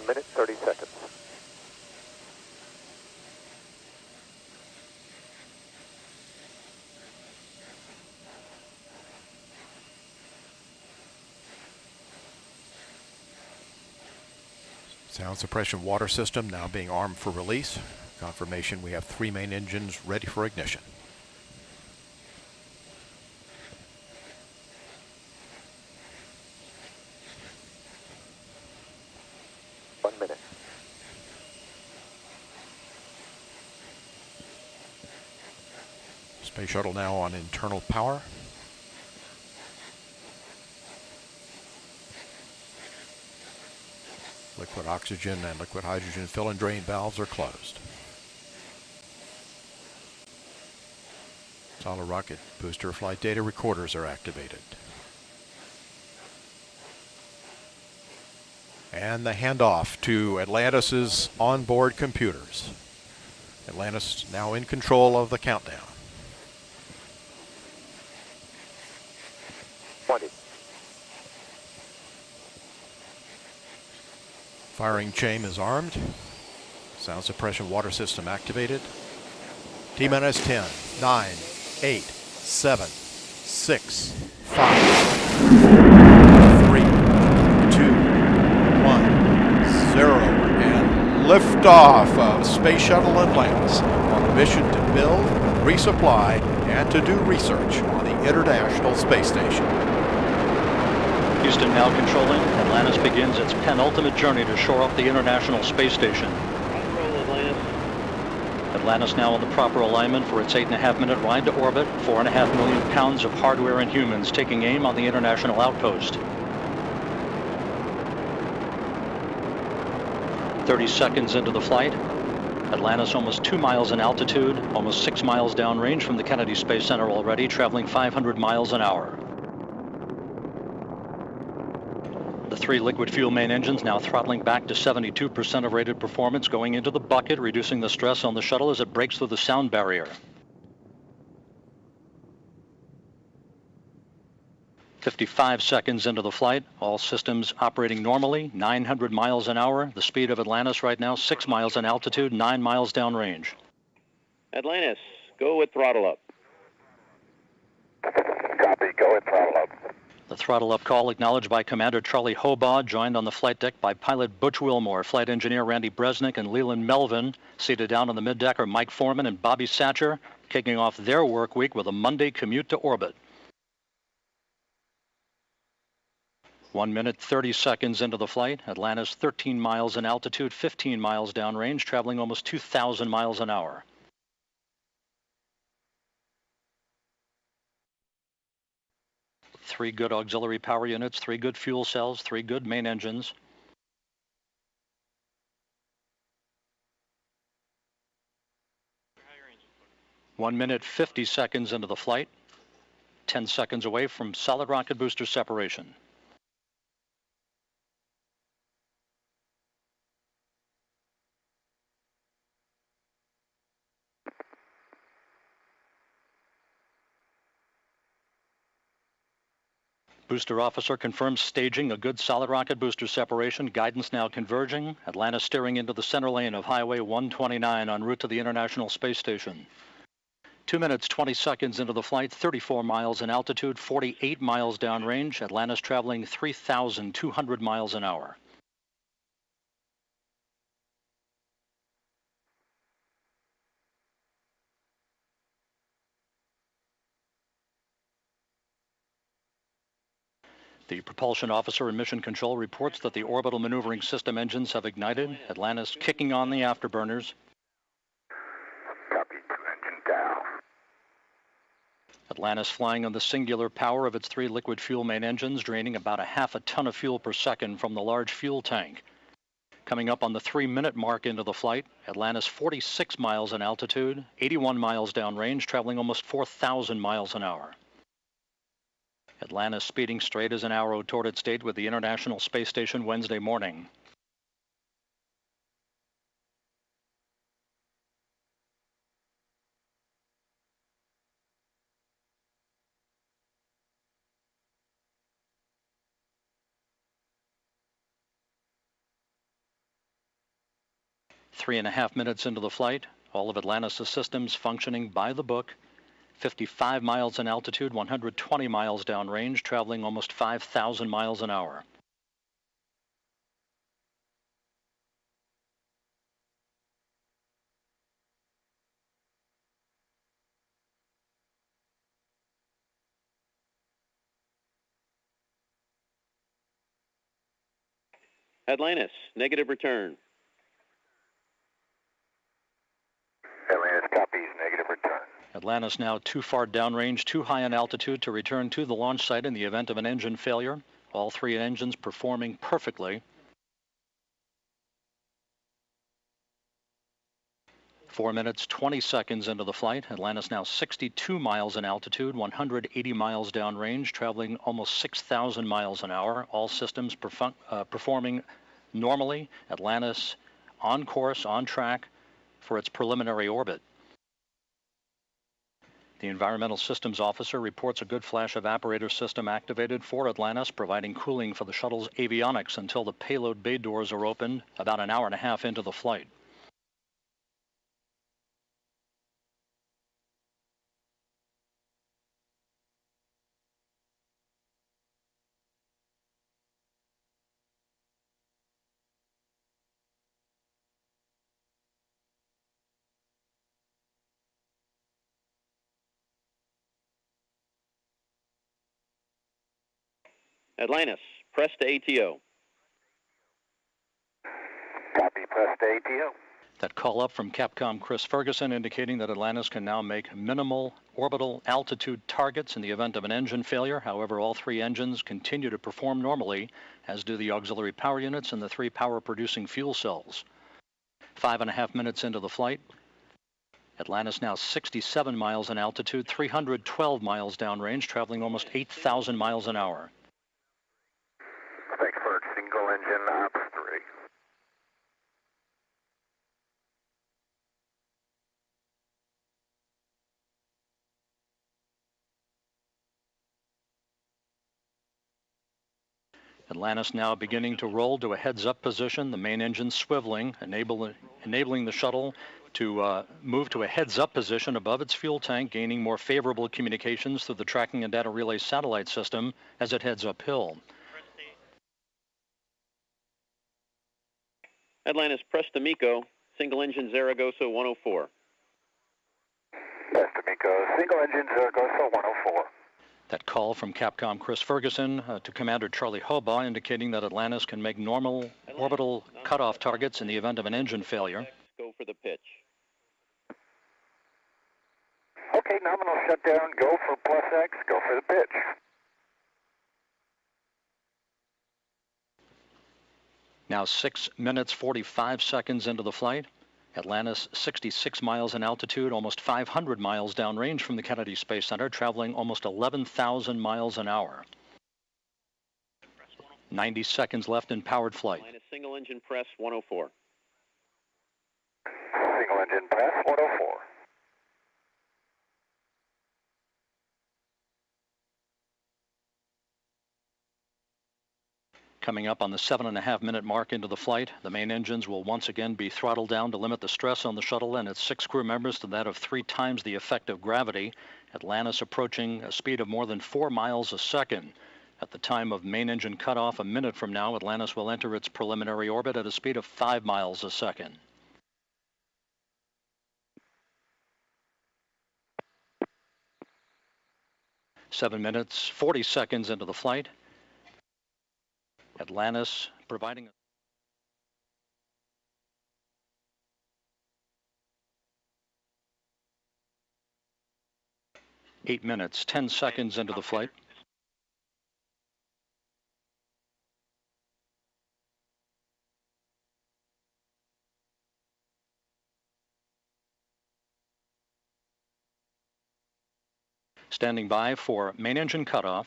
minute, 30 seconds. Sound suppression water system now being armed for release. Confirmation we have 3 main engines ready for ignition. Space Shuttle now on internal power. Liquid oxygen and liquid hydrogen fill and drain valves are closed. Solid rocket booster flight data recorders are activated. And the handoff to Atlantis' onboard computers. Atlantis now in control of the countdown. 20. Firing chain is armed. Sound suppression water system activated. T-minus 10, 9, 8, 7, 6, 5, 3, 2, 1, 0. And liftoff of Space Shuttle Atlantis on a mission to build, resupply, and to do research on the International Space Station. Houston now controlling. Atlantis begins its penultimate journey to shore up the International Space Station. Atlantis now on the proper alignment for its 8.5-minute ride to orbit. 4.5 million pounds of hardware and humans taking aim on the International Outpost. 30 seconds into the flight. Atlantis almost 2 miles in altitude, almost 6 miles downrange from the Kennedy Space Center already, traveling 500 miles an hour. The 3 liquid fuel main engines now throttling back to 72% of rated performance, going into the bucket, reducing the stress on the shuttle as it breaks through the sound barrier. 55 seconds into the flight, all systems operating normally, 900 miles an hour. The speed of Atlantis right now, 6 miles in altitude, 9 miles downrange. Atlantis, go with throttle up. Copy, go with throttle up. The throttle up call acknowledged by Commander Charlie Hobaugh, joined on the flight deck by pilot Butch Wilmore, flight engineer Randy Bresnik, and Leland Melvin. Seated down on the middeck are Mike Foreman and Bobby Satcher, kicking off their work week with a Monday commute to orbit. 1 minute, 30 seconds into the flight. Atlantis 13 miles in altitude, 15 miles downrange, traveling almost 2,000 miles an hour. Three good auxiliary power units, 3 good fuel cells, 3 good main engines. One minute, 50 seconds into the flight. 10 seconds away from solid rocket booster separation. Booster officer confirms staging a good solid rocket booster separation. Guidance now converging. Atlantis steering into the center lane of Highway 129 en route to the International Space Station. 2 minutes, 20 seconds into the flight, 34 miles in altitude, 48 miles downrange. Atlantis traveling 3,200 miles an hour. The propulsion officer in mission control reports that the orbital maneuvering system engines have ignited. Atlantis kicking on the afterburners. Copy, 2 engine down. Atlantis flying on the singular power of its 3 liquid fuel main engines, draining about 0.5 ton of fuel per second from the large fuel tank. Coming up on the 3-minute mark into the flight, Atlantis 46 miles in altitude, 81 miles downrange, traveling almost 4,000 miles an hour. Atlantis speeding straight as an arrow toward its date with the International Space Station Wednesday morning. 3.5 minutes into the flight, all of Atlantis' systems functioning by the book. 55 miles in altitude, 120 miles downrange, traveling almost 5,000 miles an hour. Atlantis, negative return. Atlantis copies, negative return. Atlantis now too far downrange, too high in altitude to return to the launch site in the event of an engine failure. All three engines performing perfectly. 4 minutes, 20 seconds into the flight. Atlantis now 62 miles in altitude, 180 miles downrange, traveling almost 6,000 miles an hour. All systems performing normally. Atlantis on course, on track for its preliminary orbit. The Environmental Systems Officer reports a good flash evaporator system activated for Atlantis, providing cooling for the shuttle's avionics until the payload bay doors are opened about an hour and a half into the flight. Atlantis, press to ATO. Copy, press to ATO. That call up from Capcom Chris Ferguson indicating that Atlantis can now make minimal orbital altitude targets in the event of an engine failure. However, all three engines continue to perform normally, as do the auxiliary power units and the three power-producing fuel cells. 5.5 minutes into the flight, Atlantis now 67 miles in altitude, 312 miles downrange, traveling almost 8,000 miles an hour. Frankfurt, single engine, ops 3. Atlantis now beginning to roll to a heads-up position, the main engine swiveling, enabling the shuttle to move to a heads-up position above its fuel tank, gaining more favorable communications through the tracking and data relay satellite system as it heads uphill. Atlantis, press to MECO, single engine Zaragoza 104. Press to MECO, single engine Zaragoza 104. That call from Capcom Chris Ferguson to Commander Charlie Hobaugh indicating that Atlantis can make normal orbital cutoff targets in the event of an engine failure. Go for the pitch. Okay, nominal shutdown, go for plus X, go for the pitch. Now 6 minutes, 45 seconds into the flight. Atlantis 66 miles in altitude, almost 500 miles downrange from the Kennedy Space Center, traveling almost 11,000 miles an hour. 90 seconds left in powered flight. Atlantis, single engine press 104. Single engine press 104. Coming up on the 7.5 minute mark into the flight, the main engines will once again be throttled down to limit the stress on the shuttle and its 6 crew members to that of 3 times the effect of gravity. Atlantis approaching a speed of more than 4 miles a second. At the time of main engine cutoff, a minute from now, Atlantis will enter its preliminary orbit at a speed of 5 miles a second. Seven minutes, 40 seconds into the flight. Atlantis providing 8 minutes, 10 seconds into the flight. Standing by for main engine cutoff.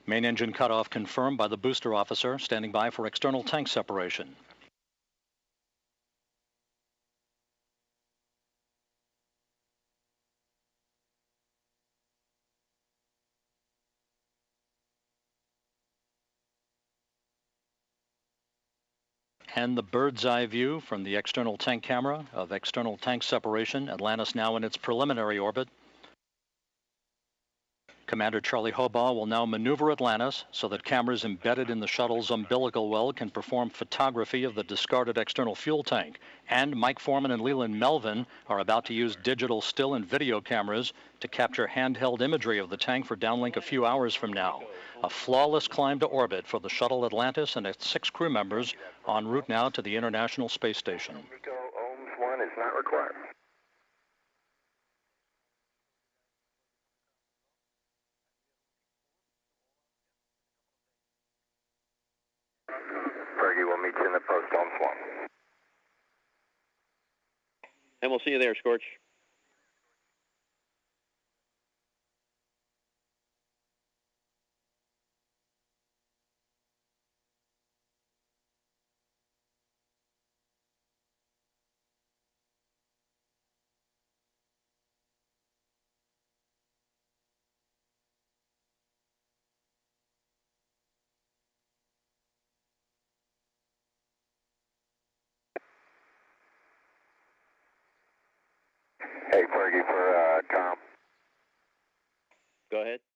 Main engine cutoff confirmed by the booster officer, standing by for external tank separation. and the bird's eye view from the external tank camera of external tank separation. Atlantis now in its preliminary orbit. Commander Charlie Hobaugh will now maneuver Atlantis so that cameras embedded in the shuttle's umbilical well can perform photography of the discarded external fuel tank. And Mike Foreman and Leland Melvin are about to use digital still and video cameras to capture handheld imagery of the tank for downlink a few hours from now. A flawless climb to orbit for the shuttle Atlantis and its 6 crew members en route now to the International Space Station. Nico, OMS 1 is not required. Fergie, we'll meet you in the post, OMS 1. And we'll see you there, Scorch. Hey, Fergie, for Tom. Go ahead.